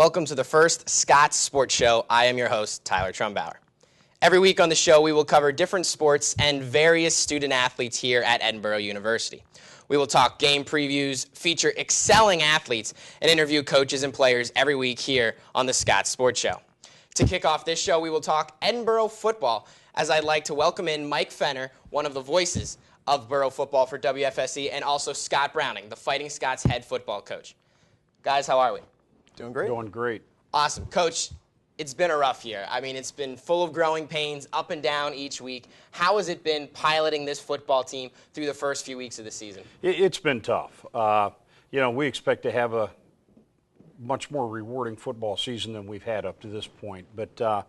welcome to the first Scots Sports Show. I am your host, Tyler Trumbauer. Every week on the show, we will cover different sports and various student athletes here at Edinboro University. We will talk game previews, feature excelling athletes, and interview coaches and players every week here on the Scots Sports Show. To kick off this show, we will talk Edinboro football, as I'd like to welcome in Mike Fenner, one of the voices of Borough football for WFSE, and also Scott Browning, the Fighting Scots head football coach. Guys, how are we? Doing great. Doing great. Awesome. Coach, it's been a rough year. I mean, it's been full of growing pains, up and down each week. How has it been piloting this football team through the first few weeks of the season? It's been tough. We expect to have a much more rewarding football season than we've had up to this point. But,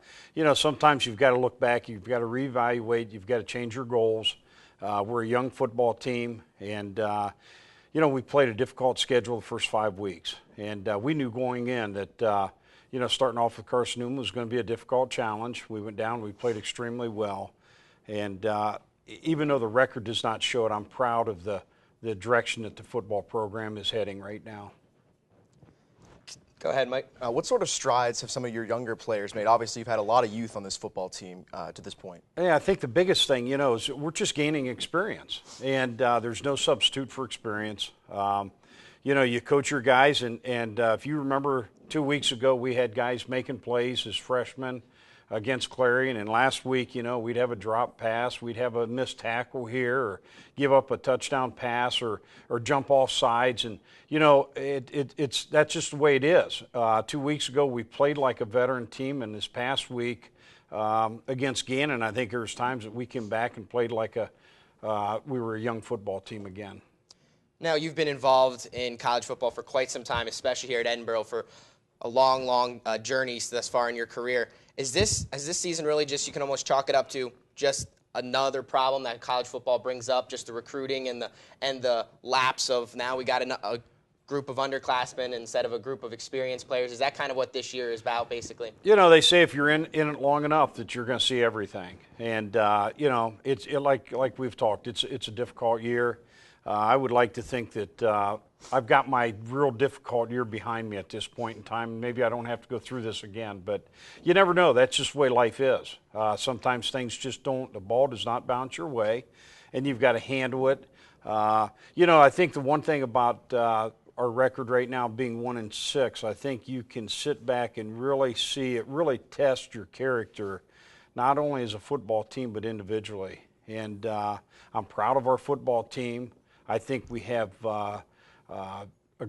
sometimes you've got to look back, you've got to reevaluate, you've got to change your goals. We're a young football team, and we played a difficult schedule the first 5 weeks. And we knew going in that, starting off with Carcinoma was going to be a difficult challenge. We went down, we played extremely well. And even though the record does not show it, I'm proud of the direction that the football program is heading right now. Go ahead, Mike. What sort of strides have some of your younger players made? Obviously, you've had a lot of youth on this football team to this point. Yeah, I think the biggest thing, is we're just gaining experience, and there's no substitute for experience. You coach your guys, and if you remember 2 weeks ago, we had guys making plays as freshmen against Clarion, and last week, we'd have a drop pass, we'd have a missed tackle here, or give up a touchdown pass, or jump off sides, and that's just the way it is. 2 weeks ago, we played like a veteran team, and this past week against Gannon, I think there was times that we came back and played like we were a young football team again. Now, you've been involved in college football for quite some time, especially here at Edinboro, for a long journey thus far in your career. Has this season really just, you can almost chalk it up to just another problem that college football brings up, just the recruiting and the lapse of now we got a group of underclassmen instead of a group of experienced players? Is that kind of what this year is about, basically? They say if you're in it long enough that you're going to see everything. And, it's like we've talked, it's a difficult year. I would like to think that I've got my real difficult year behind me at this point in time. Maybe I don't have to go through this again, but you never know. That's just the way life is. Sometimes things just the ball does not bounce your way, and you've got to handle it. I think the one thing about our record right now being 1-6, I think you can sit back and really see it, really test your character, not only as a football team, but individually. And I'm proud of our football team. I think we have a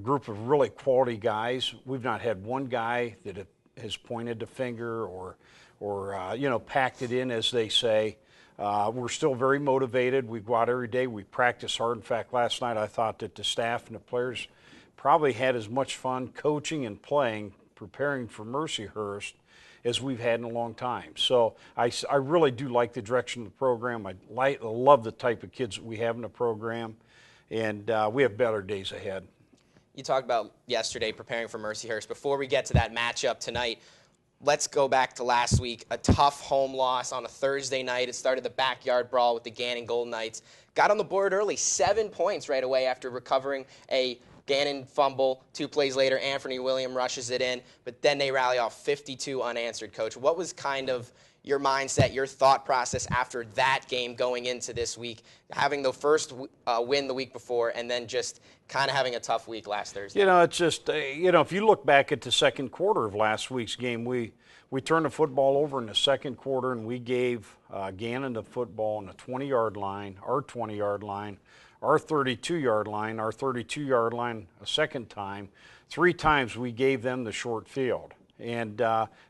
group of really quality guys. We've not had one guy that has pointed the finger or packed it in, as they say. We're still very motivated. We go out every day. We practice hard. In fact, last night I thought that the staff and the players probably had as much fun coaching and playing, preparing for Mercyhurst, as we've had in a long time. So I really do like the direction of the program. I love the type of kids that we have in the program, and we have better days ahead. You talked about yesterday preparing for Mercyhurst. Before we get to that matchup tonight, let's go back to last week. A tough home loss on a Thursday night. It started the backyard brawl with the Gannon Golden Knights. Got on the board early, 7 points right away after recovering a Gannon fumble. 2 plays later, Anthony William rushes it in, but then they rally off 52 unanswered. Coach, what was kind of your mindset, your thought process after that game going into this week, having the first win the week before and then just kind of having a tough week last Thursday? It's just, if you look back at the second quarter of last week's game, we turned the football over in the second quarter and we gave Gannon the football on the 20-yard line, our 20-yard line, our 32-yard line, our 32-yard line a second time. 3 times we gave them the short field, and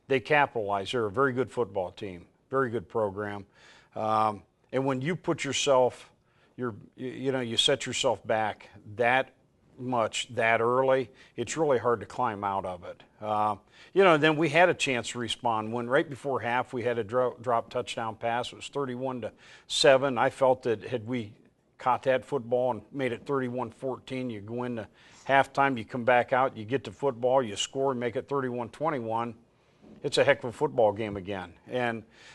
they capitalized. They're a very good football team, very good program. And when you put yourself, you set yourself back that much that early, it's really hard to climb out of it. Then we had a chance to respond. When right before half we had a drop touchdown pass. It was 31-7. I felt that had we caught that football and made it 31-14. You go into halftime, you come back out, you get the football, you score, and make it 31-21. It's a heck of a football game again.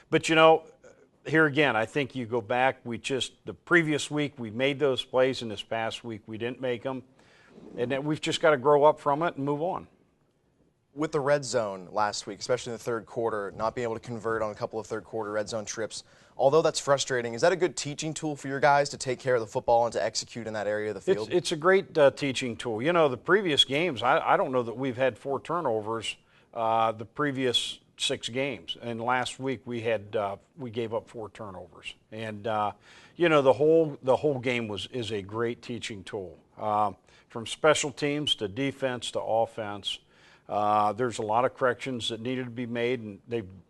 But here again, I think you go back. The previous week we made those plays, and this past week we didn't make them, and then we've just got to grow up from it and move on. With the red zone last week, especially in the third quarter, not being able to convert on a couple of third quarter red zone trips, although that's frustrating, is that a good teaching tool for your guys to take care of the football and to execute in that area of the field? It's a great teaching tool. You know, the previous games, I don't know that we've had 4 turnovers the previous 6 games. And last week we gave up 4 turnovers. And you know, the whole game is a great teaching tool. From special teams to defense to offense. There's a lot of corrections that needed to be made, and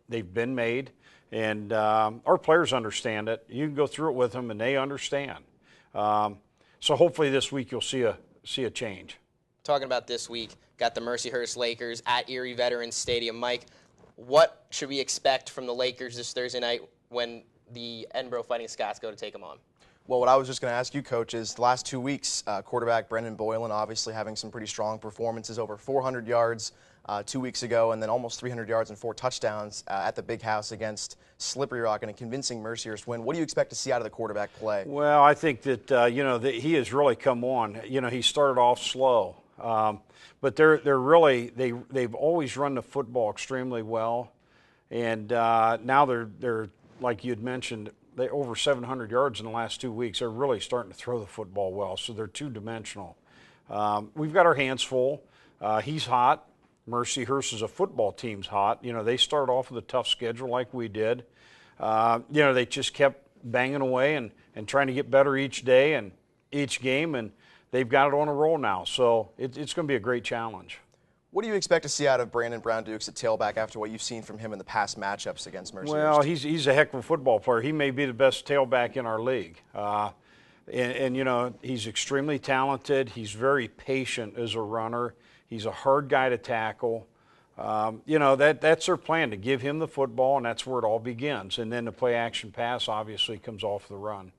they've been made. And our players understand it. You can go through it with them, and they understand. So hopefully this week you'll see a change. Talking about this week, got the Mercyhurst Lakers at Erie Veterans Stadium. Mike, what should we expect from the Lakers this Thursday night when the Edinboro Fighting Scots go to take them on? Well, what I was just going to ask you, Coach, is the last 2 weeks, quarterback Brendan Boylan obviously having some pretty strong performances, over 400 yards 2 weeks ago, and then almost 300 yards and 4 touchdowns at the Big House against Slippery Rock in a convincing Mercyhurst win. What do you expect to see out of the quarterback play? Well, I think that you know, that he has really come on. You know, he started off slow, but they've always run the football extremely well, and now they're like you'd mentioned. They over 700 yards in the last 2 weeks. They're really starting to throw the football well, so they're two-dimensional. We've got our hands full. He's hot. Mercyhurst as a football team's hot. You know, they started off with a tough schedule like we did. You know, they just kept banging away and trying to get better each day and each game, and they've got it on a roll now. So it's going to be a great challenge. What do you expect to see out of Brandon Brown Dukes at tailback after what you've seen from him in the past matchups against Mercyhurst? Well, he's a heck of a football player. He may be the best tailback in our league. And you know, he's extremely talented. He's very patient as a runner. He's a hard guy to tackle. You know, that's their plan, to give him the football, and that's where it all begins. And then the play action pass obviously comes off the run.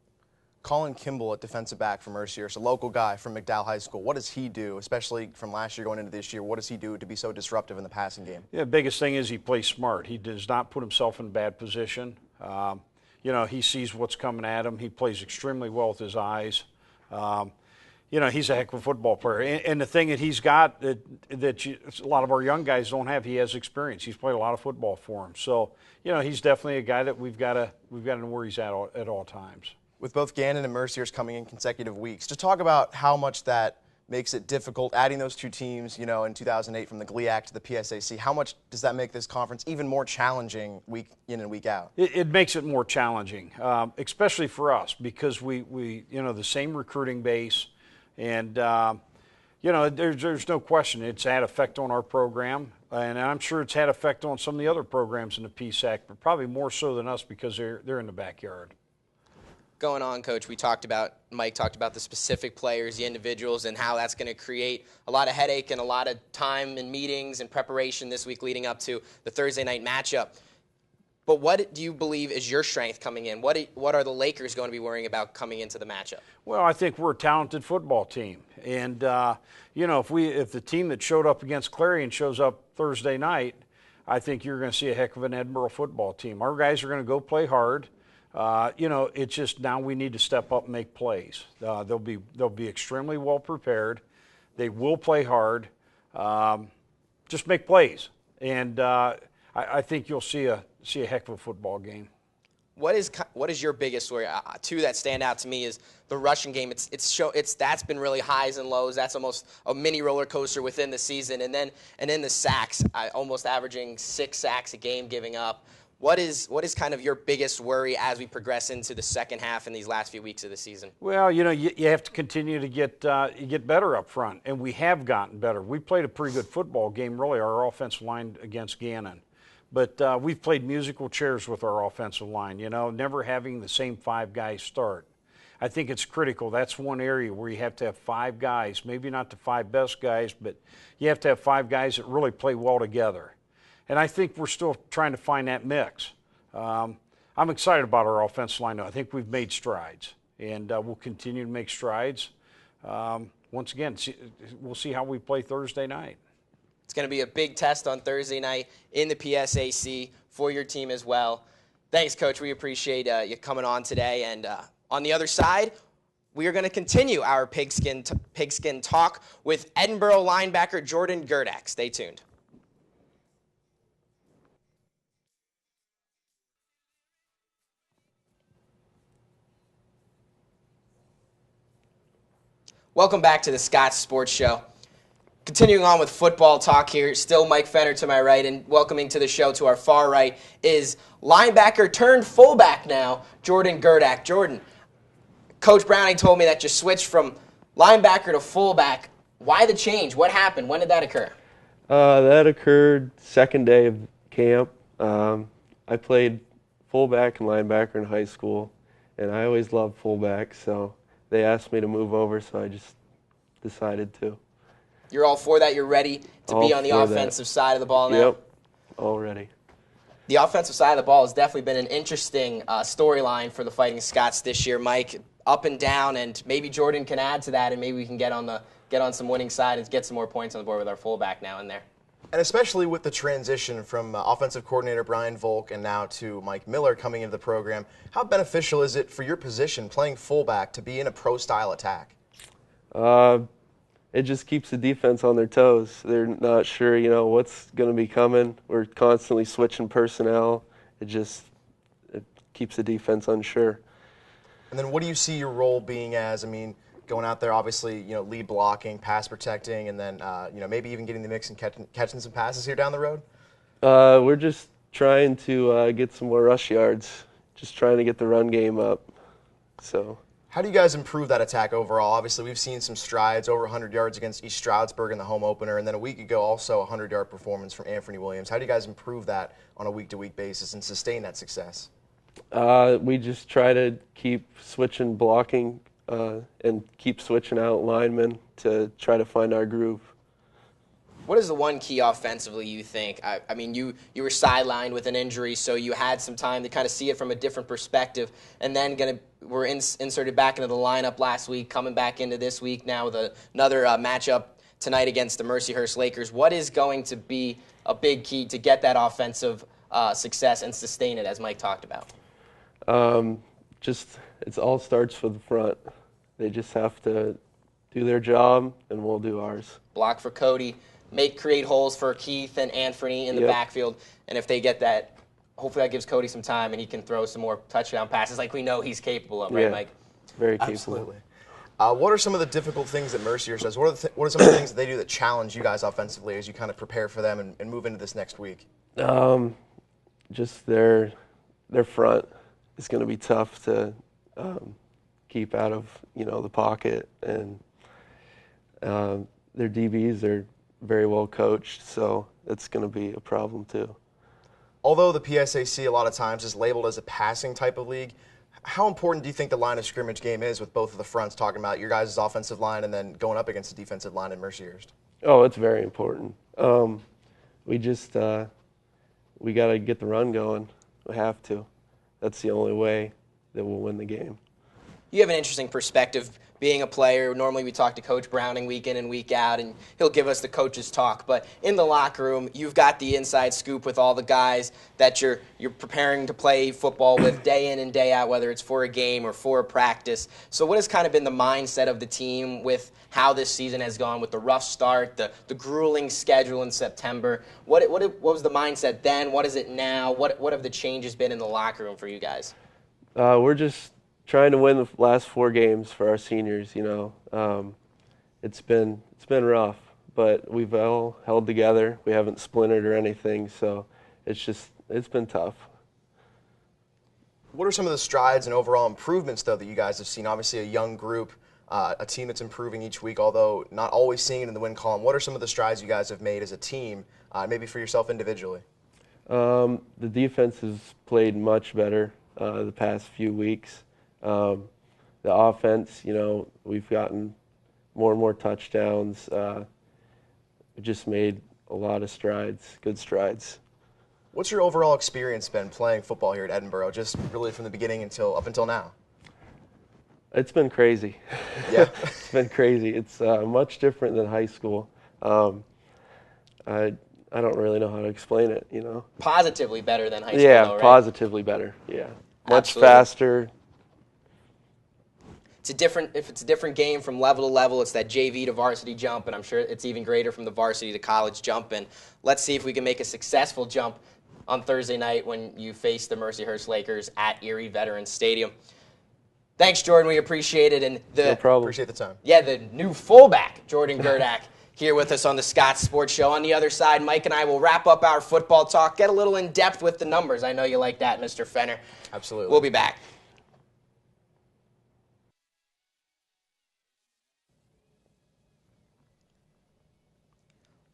Colin Kimball at defensive back for Mercyhurst, a local guy from McDowell High School. What does he do, especially from last year going into this year? What does he do to be so disruptive in the passing game? Yeah, the biggest thing is he plays smart. He does not put himself in a bad position. You know, he sees what's coming at him. He plays extremely well with his eyes. You know, he's a heck of a football player. And the thing that he's got that a lot of our young guys don't have, he has experience. He's played a lot of football for him. So, you know, he's definitely a guy that we've got to know where he's at all times. With both Gannon and Mercyhurst coming in consecutive weeks, just talk about how much that makes it difficult, adding those two teams, you know, in 2008 from the GLIAC to the PSAC. How much does that make this conference even more challenging week in and week out? It makes it more challenging, especially for us, because we you know, the same recruiting base, and you know, there's no question it's had effect on our program, and I'm sure it's had effect on some of the other programs in the PSAC, but probably more so than us because they're in the backyard. Going on, Coach, Mike talked about the specific players, the individuals, and how that's going to create a lot of headache and a lot of time and meetings and preparation this week leading up to the Thursday night matchup. But what do you believe is your strength coming in? What are the Lakers going to be worrying about coming into the matchup? Well, I think we're a talented football team. And, you know, if the team that showed up against Clarion shows up Thursday night, I think you're going to see a heck of an Edinboro football team. Our guys are going to go play hard. You know, it's just now we need to step up and make plays. They'll be extremely well prepared. They will play hard. Just make plays, and I think you'll see a heck of a football game. What is your biggest worry? Two that stand out to me is the rushing game. That's been really highs and lows. That's almost a mini roller coaster within the season, and then the sacks, almost averaging 6 sacks a game, giving up. What is kind of your biggest worry as we progress into the second half in these last few weeks of the season? Well, you know, you have to continue to get better up front, and we have gotten better. We played a pretty good football game, really, our offensive line against Gannon. But we've played musical chairs with our offensive line, you know, never having the same 5 guys start. I think it's critical. That's one area where you have to have 5 guys, maybe not the 5 best guys, but you have to have 5 guys that really play well together. And I think we're still trying to find that mix. I'm excited about our offensive line, though. I think we've made strides, and we'll continue to make strides. Once again, we'll see how we play Thursday night. It's going to be a big test on Thursday night in the PSAC for your team as well. Thanks, Coach. We appreciate you coming on today. And on the other side, we are going to continue our pigskin talk with Edinboro linebacker Jordan Gurdak. Stay tuned. Welcome back to the Scots Sports Show. Continuing on with football talk here, still Mike Fenner to my right, and welcoming to the show to our far right is linebacker turned fullback now, Jordan Gurdak. Jordan, Coach Browning told me that you switched from linebacker to fullback. Why the change? What happened? When did that occur? That occurred second day of camp. I played fullback and linebacker in high school, and I always loved fullback, so they asked me to move over, so I just decided to. You're all for that? You're ready to be on the offensive side of the ball now? Yep, all ready. The offensive side of the ball has definitely been an interesting storyline for the Fighting Scots this year, Mike. Up and down, and maybe Jordan can add to that, and maybe we can get on some winning side and get some more points on the board with our fullback now and there. And especially with the transition from offensive coordinator Brian Volk and now to Mike Miller coming into the program, how beneficial is it for your position playing fullback to be in a pro-style attack? It just keeps the defense on their toes. They're not sure, what's going to be coming. We're constantly switching personnel. It keeps the defense unsure. And then what do you see your role being as? Going out there, obviously, lead blocking, pass protecting, and then, maybe even getting the mix and catching some passes here down the road? We're just trying to get some more rush yards, just trying to get the run game up. So, how do you guys improve that attack overall? Obviously, we've seen some strides, over 100 yards against East Stroudsburg in the home opener, and then a week ago also a 100-yard performance from Anthony Williams. How do you guys improve that on a week-to-week basis and sustain that success? We just try to keep switching blocking and keep switching out linemen to try to find our groove. What is the one key offensively you think? You were sidelined with an injury, so you had some time to kind of see it from a different perspective, and then were inserted back into the lineup last week, coming back into this week now with another matchup tonight against the Mercyhurst Lakers. What is going to be a big key to get that offensive success and sustain it, as Mike talked about? It all starts with the front. They just have to do their job, and we'll do ours. Block for Cody, create holes for Keith and Anthony in the backfield, and if they get that, hopefully that gives Cody some time and he can throw some more touchdown passes like we know he's capable of, right, Mike? Very capable. Absolutely. What are some of the difficult things that Mercyhurst does? What are some of the things that they do that challenge you guys offensively as you kind of prepare for them and move into this next week? Just their front is going to be tough to keep out of the pocket, and their DBs are very well coached, so it's going to be a problem too. Although the PSAC a lot of times is labeled as a passing type of league, how important do you think the line of scrimmage game is with both of the fronts, talking about your guys' offensive line and then going up against the defensive line in Mercyhurst? Oh, it's very important. We got to get the run going. We have to. That's the only way that we'll win the game. You have an interesting perspective being a player. Normally we talk to Coach Browning week in and week out, and he'll give us the coach's talk. But in the locker room, you've got the inside scoop with all the guys that you're preparing to play football with day in and day out, whether it's for a game or for a practice. So what has kind of been the mindset of the team with how this season has gone, with the rough start, the grueling schedule in September? What was the mindset then? What is it now? What have the changes been in the locker room for you guys? We're just trying to win the last 4 games for our seniors. It's been rough, but we've all held together. We haven't splintered or anything, so it's been tough. What are some of the strides and overall improvements, though, that you guys have seen? Obviously a young group, a team that's improving each week, although not always seeing it in the win column. What are some of the strides you guys have made as a team, maybe for yourself individually? The defense has played much better the past few weeks. The offense, we've gotten more and more touchdowns. We just made a lot of strides, good strides. What's your overall experience been playing football here at Edinboro, just really from the beginning up until now? It's been crazy. Yeah. It's been crazy. It's much different than high school. I don't really know how to explain it, Positively better than high school, Yeah, though, right? positively better, yeah. Much Absolutely. faster. If it's a different game from level to level, it's that JV to varsity jump, and I'm sure it's even greater from the varsity to college jump. And let's see if we can make a successful jump on Thursday night when you face the Mercyhurst Lakers at Erie Veterans Stadium. Thanks, Jordan. We appreciate it. And No problem. Appreciate the time. Yeah, the new fullback, Jordan Gurdak, here with us on the Scots Sports Show. On the other side, Mike and I will wrap up our football talk, get a little in-depth with the numbers. I know you like that, Mr. Fenner. Absolutely. We'll be back.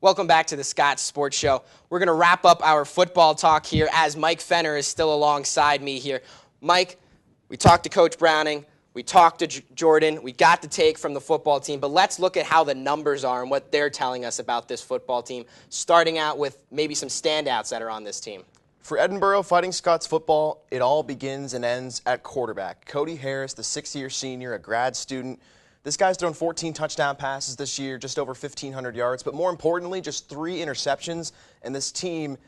Welcome back to the Scots Sports Show. We're going to wrap up our football talk here as Mike Fenner is still alongside me here. Mike, we talked to Coach Browning. We talked to Jordan. We got the take from the football team. But let's look at how the numbers are and what they're telling us about this football team, starting out with maybe some standouts that are on this team. For Edinboro Fighting Scots football, it all begins and ends at quarterback. Cody Harris, the 6th-year senior, a grad student. This guy's thrown 14 touchdown passes this year, just over 1,500 yards, but more importantly, just 3 interceptions, and this team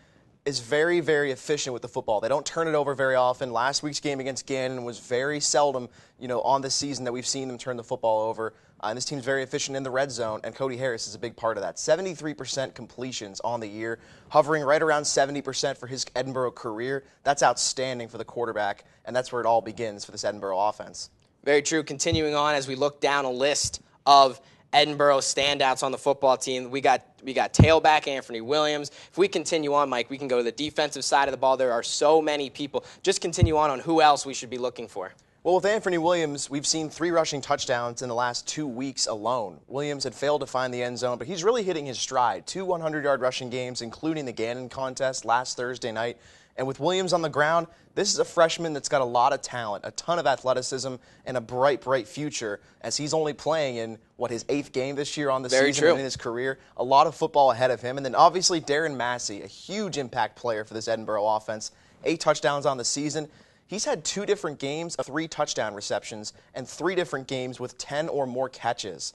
is very, very efficient with the football. They don't turn it over very often. Last week's game against Gannon was very seldom, on this season that we've seen them turn the football over. And this team's very efficient in the red zone, and Cody Harris is a big part of that. 73% completions on the year, hovering right around 70% for his Edinboro career. That's outstanding for the quarterback, and that's where it all begins for this Edinboro offense. Very true. Continuing on, as we look down a list of Edinboro standouts on the football team, we got tailback Anthony Williams. If we continue on, Mike, we can go to the defensive side of the ball. There are so many people. Just continue on who else we should be looking for. Well, with Anthony Williams, we've seen 3 rushing touchdowns in the last 2 weeks alone. Williams had failed to find the end zone, but he's really hitting his stride. 2 100-yard rushing games, including the Gannon contest last Thursday night. And with Williams on the ground, this is a freshman that's got a lot of talent, a ton of athleticism, and a bright, bright future, as he's only playing in, his 8th game this year on the season and in his career. A lot of football ahead of him. And then obviously Darren Massey, a huge impact player for this Edinboro offense. 8 touchdowns on the season. He's had 2 different games of 3 touchdown receptions and 3 different games with 10 or more catches.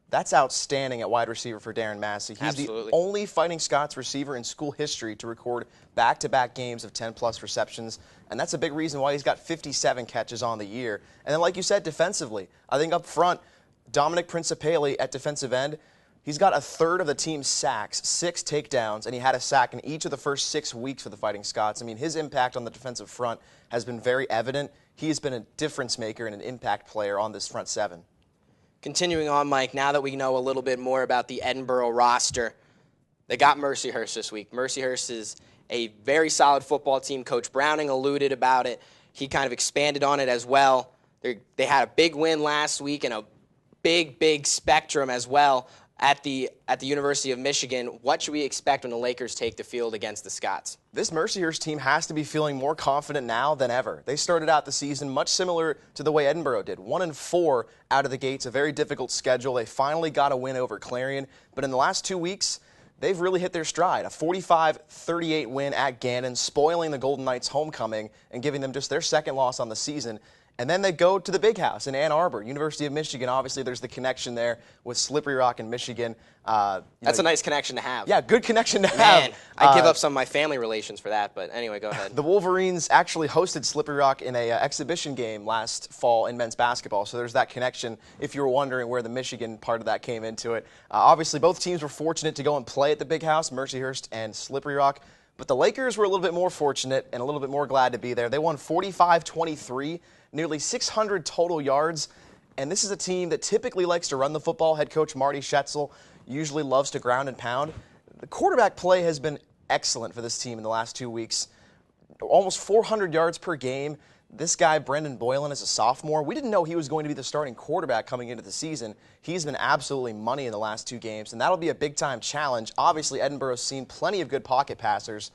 That's outstanding at wide receiver for Darren Massey. He's the only Fighting Scots receiver in school history to record back-to-back games of 10-plus receptions, and that's a big reason why he's got 57 catches on the year. And then, like you said, defensively, I think up front, Dominic Principali at defensive end, he's got 1/3 of the team's sacks, 6 takedowns, and he had a sack in each of the first 6 weeks for the Fighting Scots. I mean, his impact on the defensive front has been very evident. He has been a difference maker and an impact player on this front 7. Continuing on, Mike, now that we know a little bit more about the Edinboro roster, they got Mercyhurst this week. Mercyhurst is a very solid football team. Coach Browning alluded about it. He kind of expanded on it as well. They had a big win last week and a big, big spectrum as well at the University of Michigan. What should we expect when the Lakers take the field against the Scots? This Mercyhurst team has to be feeling more confident now than ever. They started out the season much similar to the way Edinboro did. 1-4 out of the gates, a very difficult schedule. They finally got a win over Clarion, but in the last 2 weeks, they've really hit their stride. A 45-38 win at Gannon, spoiling the Golden Knights' homecoming and giving them just their 2nd loss on the season. And then they go to the Big House in Ann Arbor, University of Michigan. Obviously, there's the connection there with Slippery Rock and Michigan. That's a nice connection to have. Yeah, good connection to have. Man, I give up some of my family relations for that, but anyway, go ahead. The Wolverines actually hosted Slippery Rock in a exhibition game last fall in men's basketball, so there's that connection if you were wondering where the Michigan part of that came into it. Obviously, both teams were fortunate to go and play at the Big House, Mercyhurst and Slippery Rock. But the Lakers were a little bit more fortunate and a little bit more glad to be there. They won 45-23, nearly 600 total yards. And this is a team that typically likes to run the football. Head coach Marty Schetzel usually loves to ground and pound. The quarterback play has been excellent for this team in the last 2 weeks. Almost 400 yards per game. This guy, Brendan Boylan, is a sophomore. We didn't know he was going to be the starting quarterback coming into the season. He's been absolutely money in the last 2 games, and that'll be a big-time challenge. Obviously, Edinboro's seen plenty of good pocket passers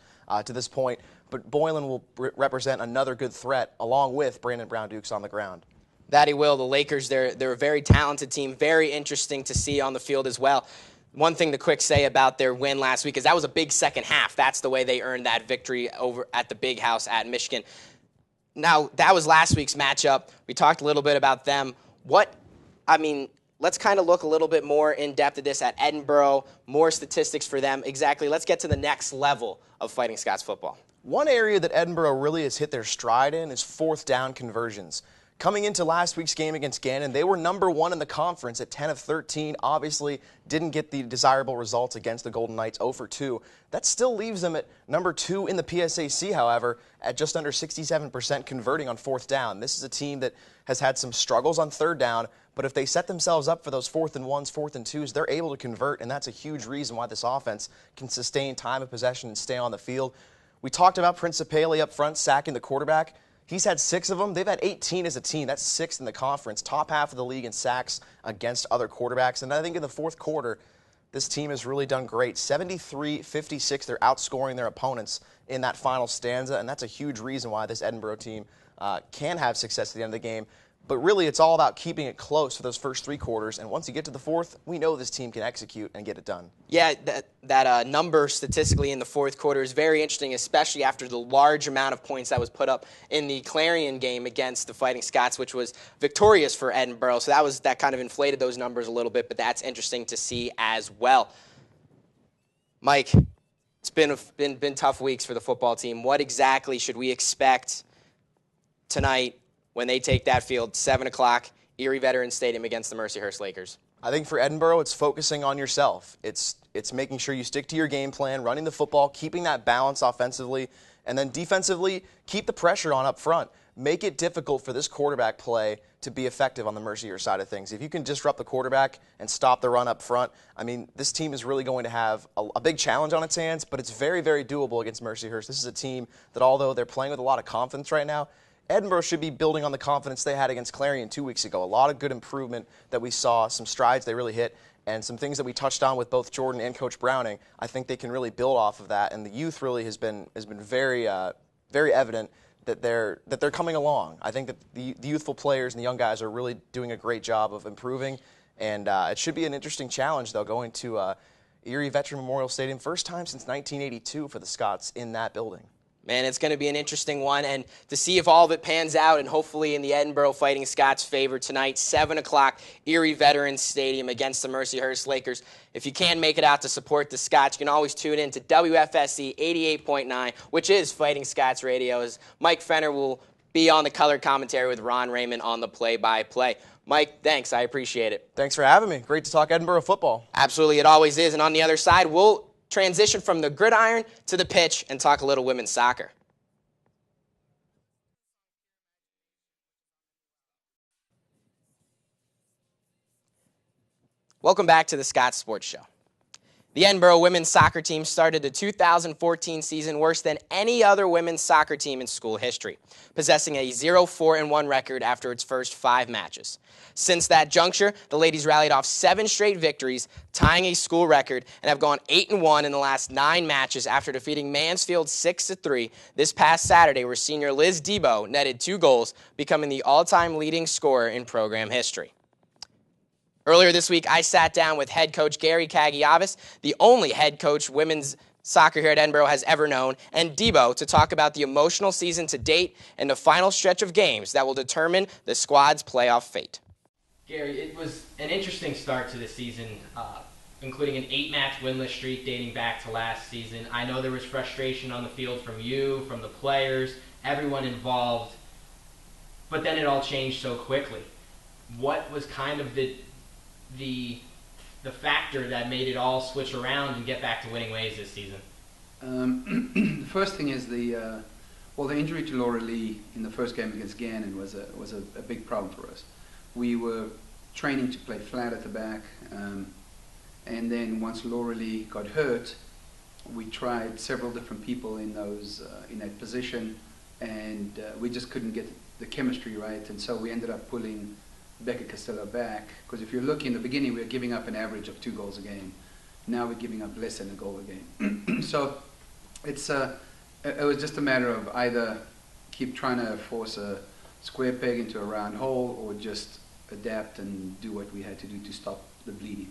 to this point, but Boylan will represent another good threat along with Brandon Brown-Dukes on the ground. That he will. The Lakers, they're a very talented team, very interesting to see on the field as well. One thing to quick say about their win last week is that was a big second half. That's the way they earned that victory over at the Big House at Michigan. Now, that was last week's matchup. We talked a little bit about them. Let's kind of look a little bit more in depth at this at Edinboro, more statistics for them. Exactly. Let's get to the next level of Fighting Scots football. One area that Edinboro really has hit their stride in is 4th down conversions. Coming into last week's game against Gannon, they were number 1 in the conference at 10 of 13. Obviously, didn't get the desirable results against the Golden Knights, 0 for 2. That still leaves them at number 2 in the PSAC, however, at just under 67% converting on 4th down. This is a team that has had some struggles on 3rd down, but if they set themselves up for those 4th and 1s, 4th and 2s, they're able to convert, and that's a huge reason why this offense can sustain time of possession and stay on the field. We talked about Principale up front, sacking the quarterback. He's had 6 of them. They've had 18 as a team. That's 6th in the conference, top half of the league in sacks against other quarterbacks. And I think in the 4th quarter, this team has really done great. 73-56, they're outscoring their opponents in that final stanza, and that's a huge reason why this Edinboro team can have success at the end of the game. But really, it's all about keeping it close for those first 3 quarters. And once you get to the 4th, we know this team can execute and get it done. Yeah, that number statistically in the 4th quarter is very interesting, especially after the large amount of points that was put up in the Clarion game against the Fighting Scots, which was victorious for Edinboro. So that kind of inflated those numbers a little bit, but that's interesting to see as well. Mike, it's been tough weeks for the football team. What exactly should we expect tonight when they take that field, 7 o'clock, Erie Veterans Stadium against the Mercyhurst Lakers? I think for Edinboro, it's focusing on yourself. It's making sure you stick to your game plan, running the football, keeping that balance offensively, and then defensively, keep the pressure on up front. Make it difficult for this quarterback play to be effective on the Mercyhurst side of things. If you can disrupt the quarterback and stop the run up front, I mean, this team is really going to have a big challenge on its hands, but it's very, very doable against Mercyhurst. This is a team that, although they're playing with a lot of confidence right now, Edinboro should be building on the confidence they had against Clarion 2 weeks ago. A lot of good improvement that we saw, some strides they really hit, and some things that we touched on with both Jordan and Coach Browning. I think they can really build off of that, and the youth really has been very evident that they're coming along. I think that the youthful players and the young guys are really doing a great job of improving, and it should be an interesting challenge, though, going to Erie Veteran Memorial Stadium. First time since 1982 for the Scots in that building. Man, it's going to be an interesting one, and to see if all of it pans out, and hopefully in the Edinboro Fighting Scots' favor tonight, 7 o'clock, Erie Veterans Stadium against the Mercyhurst Lakers. If you can make it out to support the Scots, you can always tune in to WFSC 88.9, which is Fighting Scots Radio, as Mike Fenner will be on the color commentary with Ron Raymond on the play-by-play. Mike, thanks. I appreciate it. Thanks for having me. Great to talk Edinboro football. Absolutely, it always is, and on the other side, we'll transition from the gridiron to the pitch and talk a little women's soccer. Welcome back to the Scots Sports Show. The Edinboro women's soccer team started the 2014 season worse than any other women's soccer team in school history, possessing a 0-4-1 record after its first 5 matches. Since that juncture, the ladies rallied off 7 straight victories, tying a school record, and have gone 8-1 in the last 9 matches after defeating Mansfield 6-3 this past Saturday, where senior Liz Debo netted 2 goals, becoming the all-time leading scorer in program history. Earlier this week, I sat down with head coach Gary Kagiavas, the only head coach women's soccer here at Edinboro has ever known, and Debo to talk about the emotional season to date and the final stretch of games that will determine the squad's playoff fate. Gary, it was an interesting start to the season, including an 8-match winless streak dating back to last season. I know there was frustration on the field from you, from the players, everyone involved, but then it all changed so quickly. What was kind of the factor that made it all switch around and get back to winning ways this season? The first thing is the injury to Laura Lee in the first game against Gannon was a big problem for us. We were training to play flat at the back, and then once Laura Lee got hurt, we tried several different people in that position, and we just couldn't get the chemistry right, and so we ended up pulling Becca Costello back, because if you look in the beginning, we were giving up an average of 2 goals a game. Now we're giving up less than a goal a game. So it was just a matter of either keep trying to force a square peg into a round hole, or just adapt and do what we had to do to stop the bleeding.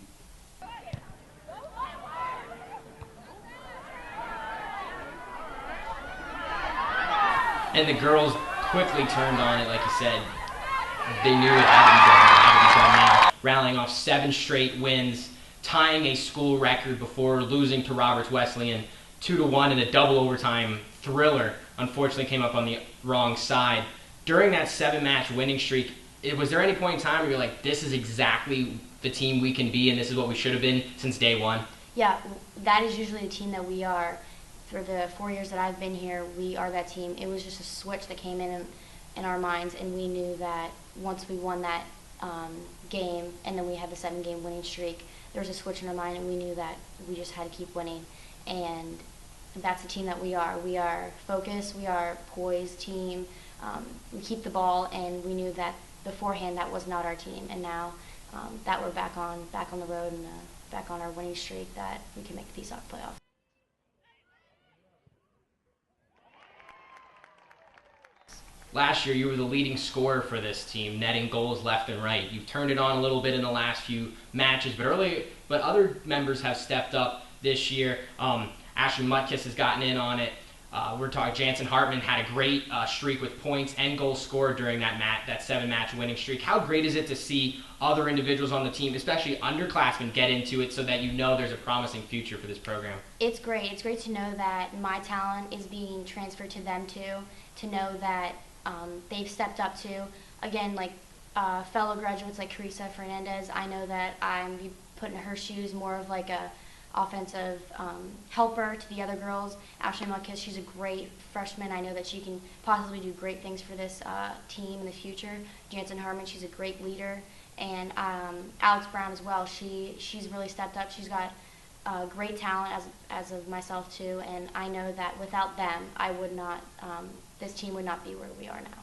And the girls quickly turned on it, like you said. They knew it had to be done now. Rallying off 7 straight wins, tying a school record before losing to Roberts Wesleyan 2-1 in a double overtime thriller. Unfortunately came up on the wrong side. During that 7-match winning streak, was there any point in time where you're like, this is exactly the team we can be and this is what we should have been since day one? Yeah, that is usually the team that we are. For the 4 years that I've been here, we are that team. It was just a switch that came in our minds, and we knew that once we won that game and then we had the 7-game winning streak, there was a switch in our mind, and we knew that we just had to keep winning. And that's the team that we are. We are focused, we are a poised team. We keep the ball, and we knew that beforehand that was not our team. And now that we're back on the road and back on our winning streak, that we can make the PSOC playoff. Last year, you were the leading scorer for this team, netting goals left and right. You've turned it on a little bit in the last few matches, but other members have stepped up this year. Ashley Mutkiss has gotten in on it. We're talking Jansen Hartman had a great streak with points and goals scored during that 7-match winning streak. How great is it to see other individuals on the team, especially underclassmen, get into it so that you know there's a promising future for this program? It's great. It's great to know that my talent is being transferred to them too, to know that they've stepped up too. Again, like fellow graduates like Carissa Fernandez, I know that I'm put in her shoes, more of like a offensive helper to the other girls. Ashley Mutkiss, she's a great freshman. I know that she can possibly do great things for this team in the future. Jansen Hartman, she's a great leader. And Alex Brown as well. She's really stepped up. She's got great talent as of myself too. And I know that without them, I would not. This team would not be where we are now.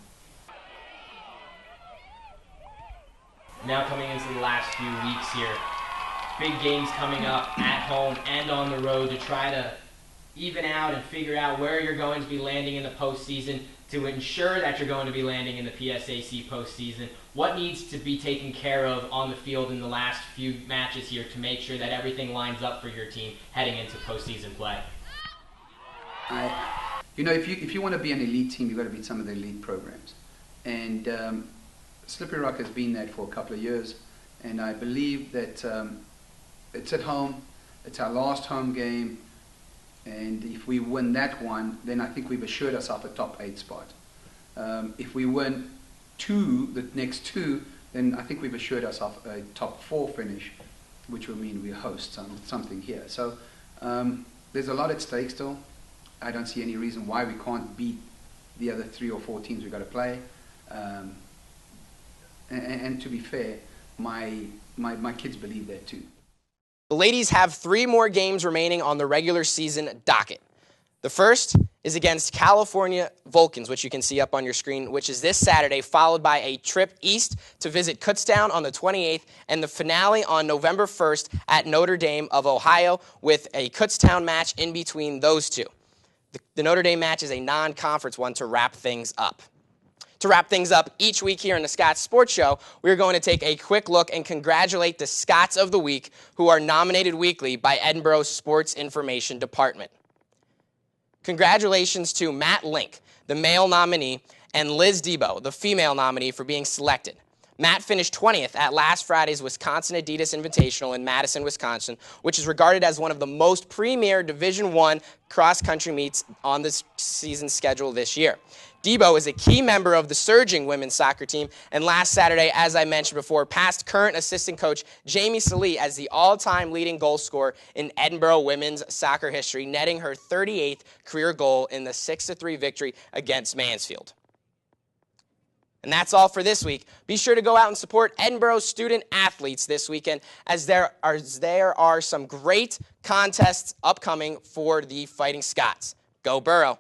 Now coming into the last few weeks here, big games coming up at home and on the road to try to even out and figure out where you're going to be landing in the postseason, to ensure that you're going to be landing in the PSAC postseason. What needs to be taken care of on the field in the last few matches here to make sure that everything lines up for your team heading into postseason play? If you want to be an elite team, you've got to beat some of the elite programs. And Slippery Rock has been that for a couple of years. And I believe that it's at home. It's our last home game. And if we win that one, then I think we've assured ourselves a top 8 spot. If we win the next two, then I think we've assured ourselves a top 4 finish, which will mean we host something here. So there's a lot at stake still. I don't see any reason why we can't beat the other 3 or 4 teams we've got to play. And to be fair, my kids believe that too. The ladies have 3 more games remaining on the regular season docket. The first is against California Vulcans, which you can see up on your screen, which is this Saturday, followed by a trip east to visit Kutztown on the 28th, and the finale on November 1st at Notre Dame of Ohio, with a Kutztown match in between those two. The Notre Dame match is a non-conference one to wrap things up. To wrap things up, each week here in the Scots Sports Show, we're going to take a quick look and congratulate the Scots of the Week, who are nominated weekly by Edinboro's Sports Information Department. Congratulations to Matt Link, the male nominee, and Liz Debo, the female nominee, for being selected. Matt finished 20th at last Friday's Wisconsin Adidas Invitational in Madison, Wisconsin, which is regarded as one of the most premier Division I cross-country meets on this season's schedule this year. Debo is a key member of the surging women's soccer team, and last Saturday, as I mentioned before, passed current assistant coach Jamie Salee as the all-time leading goal scorer in Edinboro women's soccer history, netting her 38th career goal in the 6-3 victory against Mansfield. And that's all for this week. Be sure to go out and support Edinboro student athletes this weekend, as there are some great contests upcoming for the Fighting Scots. Go Borough!